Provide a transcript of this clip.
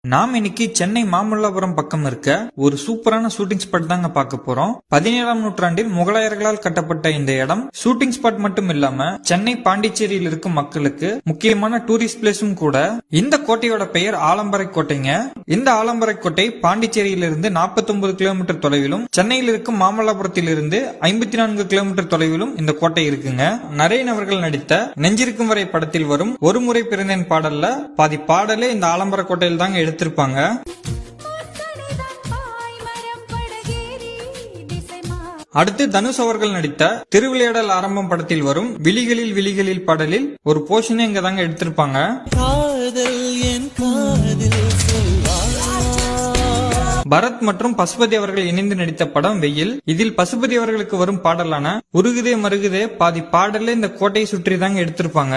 நாம் இன்னைக்கு சென்னை மாமல்லபுரம் பக்கம் இருக்க ஒரு சூப்பரான ஷூட்டிங் ஸ்பாட் தாங்க பார்க்க போறோம். 17ஆம் நூற்றாண்டில் முகலாயர்களால் கட்டப்பட்ட இந்த இடம் ஷூட்டிங் ஸ்பாட் மட்டும் இல்லாம சென்னை பாண்டிச்சேரியில் இருக்கும் மக்களுக்கு முக்கியமான டூரிஸ்ட் பிளேஸும் கூட. இந்த கோட்டையோட பெயர் ஆலம்பரை கோட்டைங்க. இந்த ஆலம்பரை கோட்டை பாண்டிச்சேரியிலிருந்து 49 கிலோமீட்டர் தொலைவிலும் சென்னையில் இருக்கும் மாமல்லபுரத்தில் இருந்து 54 கிலோமீட்டர் தொலைவிலும் இந்த கோட்டை இருக்குங்க. நரேன் அவர்கள் நடித்த நெஞ்சிருக்கும் வரை படத்தில் வரும் ஒரு முறை பிறந்தேன் பாடல்ல பாதி பாடலே இந்த ஆலம்பரை கோட்டையில் தாங்க எடுத்திருப்பாங்க. அடுத்து தனுஷ் அவர்கள் நடித்த திருவிளையாடல் ஆரம்பம் படத்தில் வரும் விழிகளில் விழிகளில் பாடலில் ஒரு போர்ஷனே இங்க தாங்க எடுத்திருப்பாங்க. பரத் மற்றும் பசுபதி அவர்கள் இணைந்து நடித்த படம் வெயில். இதில் பசுபதி அவர்களுக்கு வரும் பாடலான உருகுதே மருகுதே பாதி பாடலே இந்த கோட்டையை சுற்றி தாங்க எடுத்திருப்பாங்க.